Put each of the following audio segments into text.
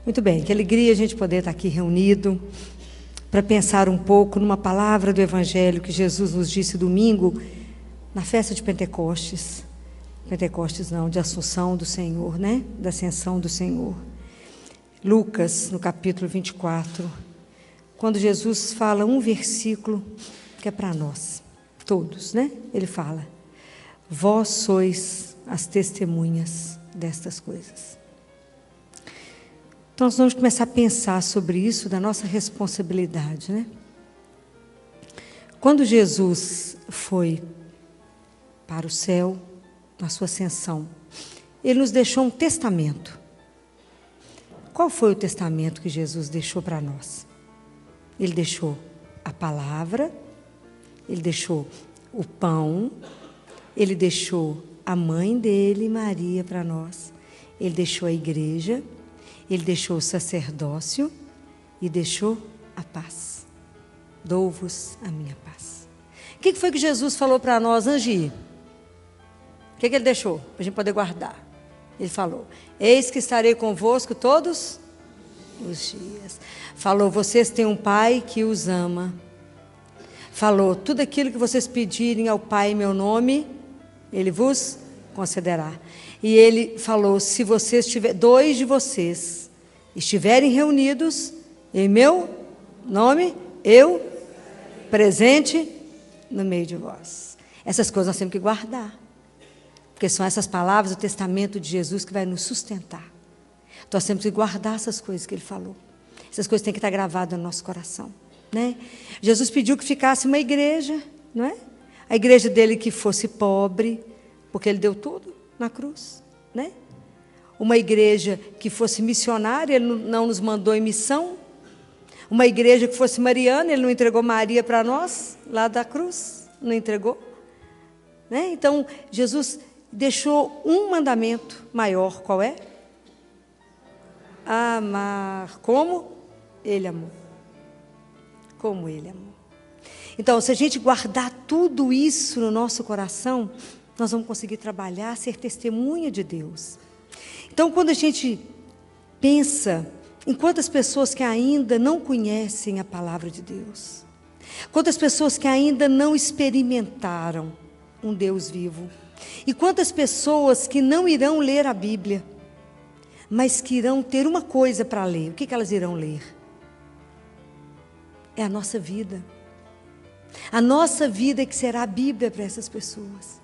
Muito bem, que alegria a gente poder estar aqui reunido para pensar um pouco numa palavra do Evangelho que Jesus nos disse domingo, na festa de Pentecostes. Pentecostes não, de Assunção do Senhor, né? Da Ascensão do Senhor. Lucas, no capítulo 24, quando Jesus fala um versículo que é para nós, todos, né? Ele fala: vós sois as testemunhas destas coisas. Então, nós vamos começar a pensar sobre isso, da nossa responsabilidade, né? Quando Jesus foi para o céu, na sua ascensão, Ele nos deixou um testamento. Qual foi o testamento que Jesus deixou para nós? Ele deixou a palavra, Ele deixou o pão, Ele deixou a mãe dele, Maria, para nós, Ele deixou a igreja, Ele deixou o sacerdócio e deixou a paz. Dou-vos a minha paz. O que foi que Jesus falou para nós, Angi? O que Ele deixou para a gente poder guardar? Ele falou: eis que estarei convosco todos os dias. Falou: vocês têm um Pai que os ama. Falou: tudo aquilo que vocês pedirem ao Pai em meu nome, Ele vos concederá. E Ele falou: se vocês tiverem, dois de vocês estiverem reunidos em meu nome, eu presente no meio de vós. Essas coisas nós temos que guardar, porque são essas palavras do testamento de Jesus que vai nos sustentar. Então, nós temos que guardar essas coisas que Ele falou. Essas coisas têm que estar gravadas no nosso coração, né? Jesus pediu que ficasse uma igreja, não é? A igreja dele que fosse pobre, porque Ele deu tudo na cruz, né? Uma igreja que fosse missionária, Ele não nos mandou em missão. Uma igreja que fosse mariana, Ele não entregou Maria para nós, lá da cruz, não entregou, né? Então, Jesus deixou um mandamento maior, qual é? Amar como Ele amou. Como Ele amou. Então, se a gente guardar tudo isso no nosso coração, nós vamos conseguir trabalhar, ser testemunha de Deus. Então, quando a gente pensa em quantas pessoas que ainda não conhecem a palavra de Deus, quantas pessoas que ainda não experimentaram um Deus vivo, e quantas pessoas que não irão ler a Bíblia, mas que irão ter uma coisa para ler. O que elas irão ler? É a nossa vida. A nossa vida que será a Bíblia para essas pessoas.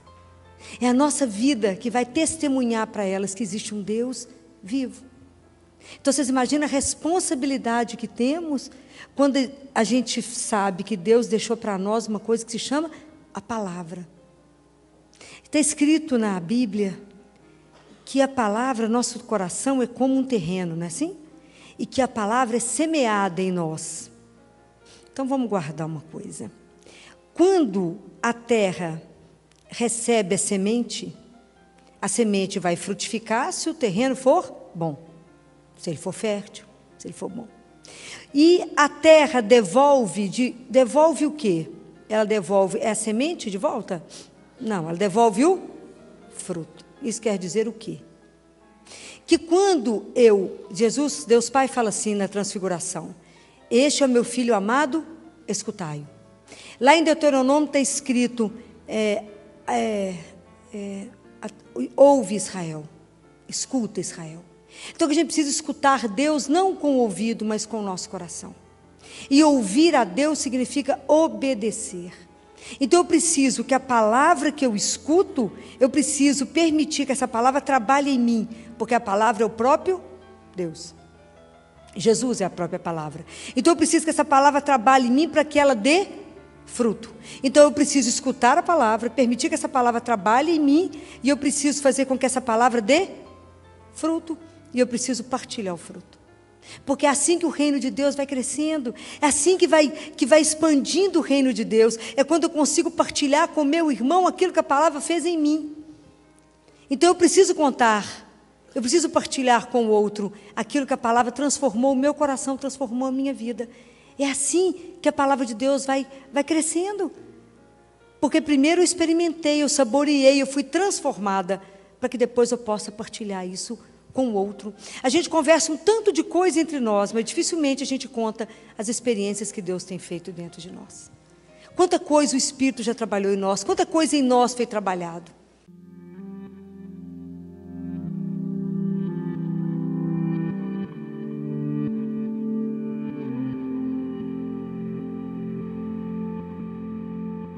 É a nossa vida que vai testemunhar para elas que existe um Deus vivo. Então, vocês imaginam a responsabilidade que temos quando a gente sabe que Deus deixou para nós uma coisa que se chama a palavra. Está escrito na Bíblia que a palavra, nosso coração é como um terreno, não é assim? E que a palavra é semeada em nós. Então, vamos guardar uma coisa. Quando a terra recebe a semente vai frutificar se o terreno for bom, se ele for fértil, se ele for bom. E a terra devolve o quê? Ela devolve a semente de volta? Não, ela devolve o fruto. Isso quer dizer o quê? Que quando Deus Pai fala assim na transfiguração: este é o meu filho amado, escutai-o. Lá em Deuteronômio está escrito: ouve Israel, escuta Israel. Então a gente precisa escutar Deus não com o ouvido, mas com o nosso coração. E ouvir a Deus significa obedecer. Então eu preciso que a palavra que eu escuto, eu preciso permitir que essa palavra trabalhe em mim, porque a palavra é o próprio Deus. Jesus é a própria palavra. Então eu preciso que essa palavra trabalhe em mim para que ela dê fruto. Então eu preciso escutar a palavra, permitir que essa palavra trabalhe em mim, e eu preciso fazer com que essa palavra dê fruto, e eu preciso partilhar o fruto. Porque é assim que o reino de Deus vai crescendo, é assim que vai expandindo o reino de Deus, é quando eu consigo partilhar com meu irmão aquilo que a palavra fez em mim. Então eu preciso contar, eu preciso partilhar com o outro aquilo que a palavra transformou o meu coração, transformou a minha vida. É assim que a palavra de Deus vai crescendo. Porque primeiro eu experimentei, eu saboreei, eu fui transformada, para que depois eu possa partilhar isso com o outro. A gente conversa um tanto de coisa entre nós, mas dificilmente a gente conta as experiências que Deus tem feito dentro de nós. Quanta coisa o Espírito já trabalhou em nós, quanta coisa em nós foi trabalhado.